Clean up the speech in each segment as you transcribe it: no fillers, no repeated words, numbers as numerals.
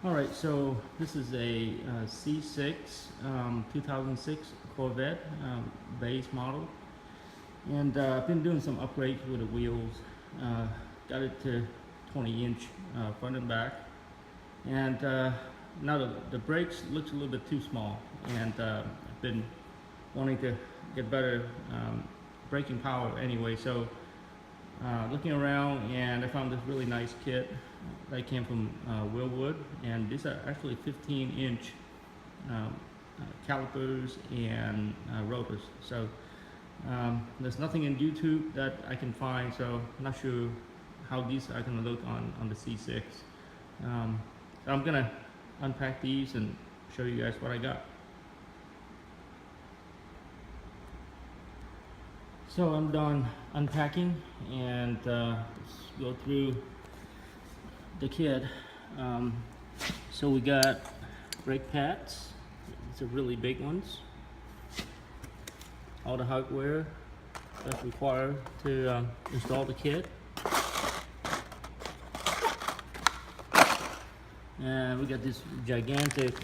Alright, so this is a C6 2006 Corvette base model, and I've been doing some upgrades with the wheels. Got it to 20-inch front and back, and now the brakes looks a little bit too small, and I've been wanting to get better braking power anyway. So looking around, and I found this really nice kit that came from Wilwood, and these are actually 15-inch calipers and rotors. So there's nothing in YouTube that I can find, so I'm not sure how these are going to look on the C6. So I'm gonna unpack these and show you guys what I got. So I'm done unpacking, and let's go through the kit. So we got brake pads. These are really big ones. All the hardware that's required to install the kit. And we got this gigantic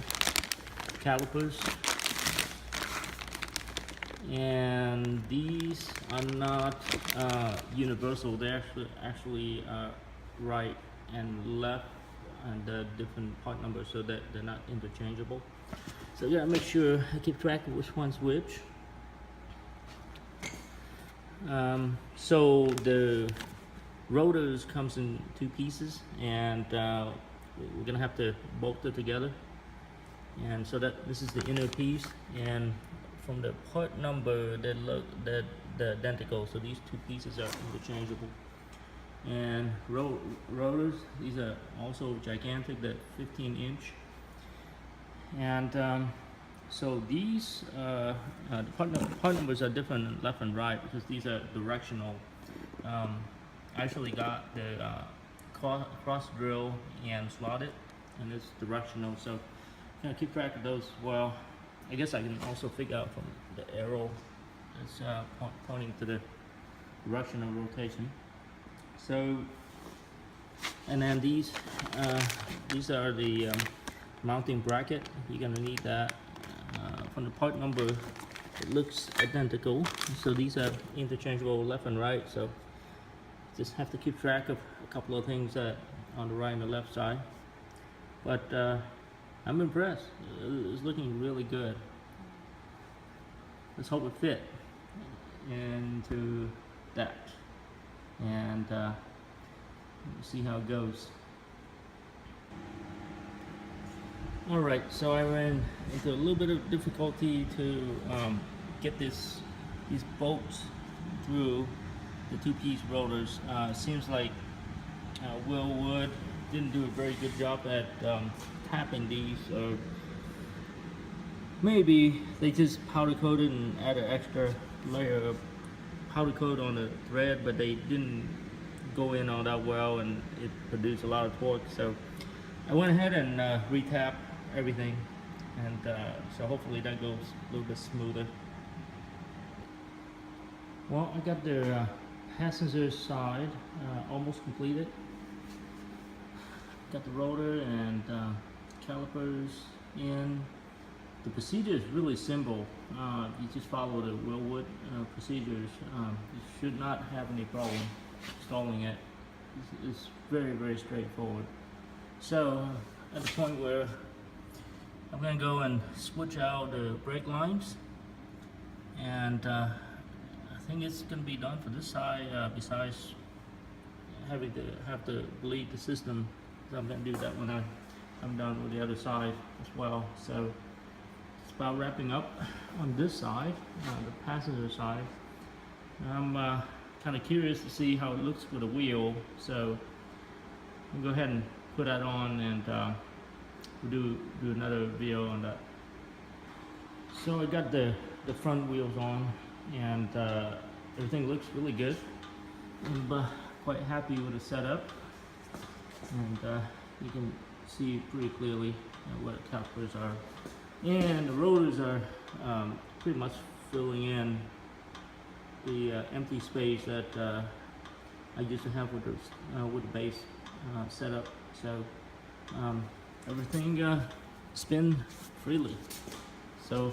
calipers. And these are not universal. They're actually right and left, and the different part numbers, so that they're not interchangeable. So you gotta make sure I keep track of which one's which. So the rotors comes in two pieces, and we're gonna have to bolt it together. And so that this is the inner piece, and from the part number they're identical, so these two pieces are interchangeable. And rotors, these are also gigantic, that 15-inch. And so these the part numbers are different left and right, because these are directional. I actually got the cross drill and slotted, and it's directional, so keep track of those as well. I guess I can also figure out from the arrow that's pointing to the direction of rotation. So, and then these are the mounting bracket. You're gonna need that. From the part number, it looks identical. So these are interchangeable left and right. So just have to keep track of a couple of things on the right and the left side. But I'm impressed. It's looking really good. Let's hope it fit into that, and see how it goes. All right, so I ran into a little bit of difficulty to get these bolts through the two-piece rotors. Seems like Wilwood didn't do a very good job at tapping these, or maybe they just powder coated and added an extra layer of powder coat on the thread, but they didn't go in all that well, and it produced a lot of torque. So I went ahead and re-tapped everything, and so hopefully that goes a little bit smoother. Well, I got the passenger side almost completed. Got the rotor and calipers in. The procedure is really simple. You just follow the Wilwood procedures. You should not have any problem installing it. It's very, very straightforward. So at the point where I'm going to go and switch out the brake lines, and I think it's going to be done for this side, besides having to bleed the system. So I'm going to do that when I'm done with the other side as well. So it's about wrapping up on this side, the passenger side. I'm kind of curious to see how it looks with a wheel, so I'll go ahead and put that on, and we'll do another video on that. So I got the front wheels on, and everything looks really good. I'm quite happy with the setup, and you can see pretty clearly what the calipers are, and the rotors are pretty much filling in the empty space that I used to have with the base setup. So everything spin freely. So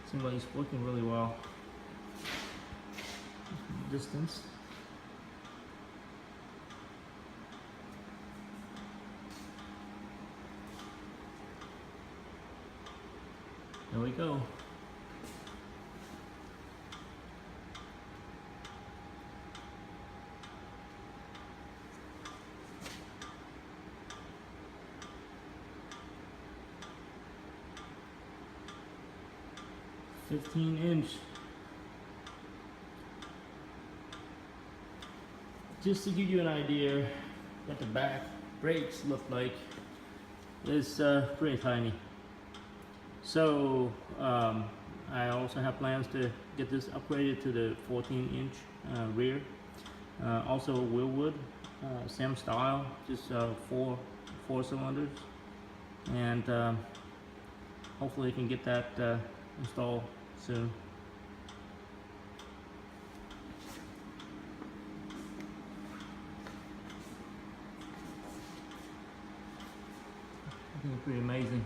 seems like it's working really well. Distance. There we go. "15" Just to give you an idea what the back brakes look like, it's pretty tiny. So I also have plans to get this upgraded to the 14-inch rear. Also Wilwood, same style, just four cylinders, and hopefully I can get that installed soon. I think it's pretty amazing.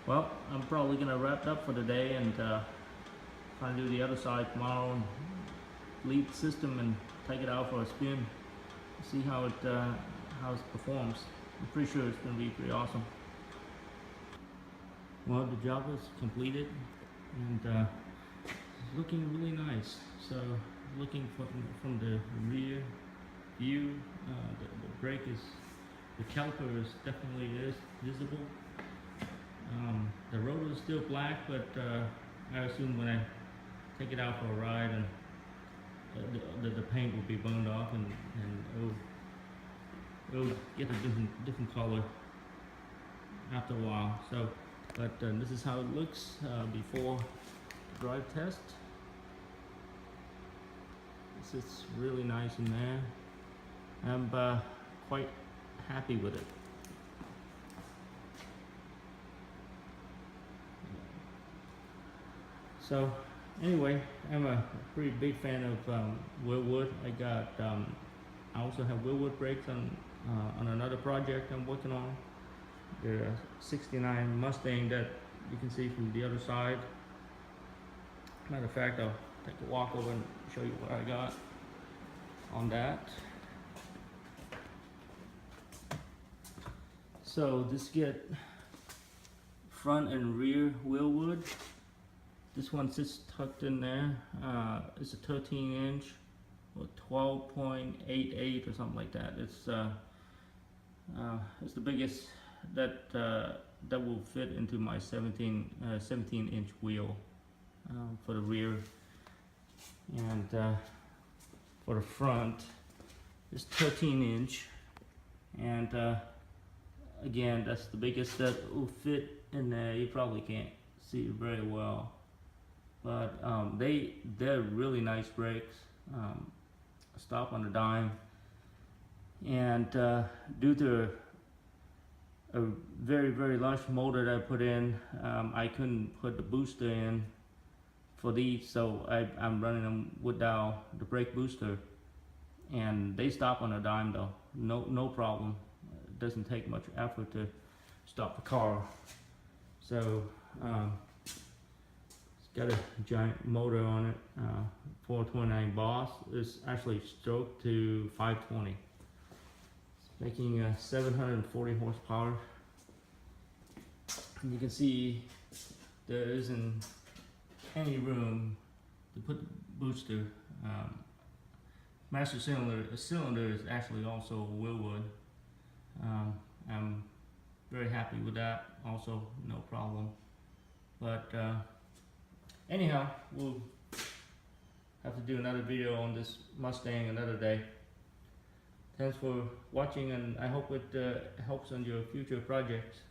Well, I'm probably gonna wrap it up for the day and try to do the other side tomorrow and leave the system and take it out for a spin, see how it performs. I'm pretty sure it's gonna be pretty awesome. Well, the job is completed and it's looking really nice. So looking from the rear view, the brake is, the caliper is definitely visible. The rotor is still black, but I assume when I take it out for a ride and the paint will be burned off and it'll get a different color after a while. So, but this is how it looks before the drive test. This is really nice in there. I'm quite happy with it. So anyway, I'm a pretty big fan of Wilwood. I also have Wilwood brakes on another project I'm working on. The 69 Mustang that you can see from the other side. Matter of fact, I'll take a walk over and show you what I got on that. So this get front and rear Wilwood. This one sits tucked in there. It's a 13-inch or 12.88 or something like that. It's the biggest that will fit into my 17-inch wheel for the rear, and for the front it's 13-inch, and again, that's the biggest that will fit in there. You probably can't see it very well, but they're really nice brakes. Stop on a dime, and due to a very large motor that I put in, I couldn't put the booster in for these, so I'm running them without the brake booster, and they stop on a dime though. No problem. It doesn't take much effort to stop the car. So it's got a giant motor on it, 429 Boss. It's actually stroked to 520. It's making 740 horsepower. And you can see there isn't any room to put the booster. Master cylinder is actually also Wilwood. I'm very happy with that, also no problem. But anyhow, we'll have to do another video on this Mustang another day. Thanks for watching, and I hope it helps on your future projects.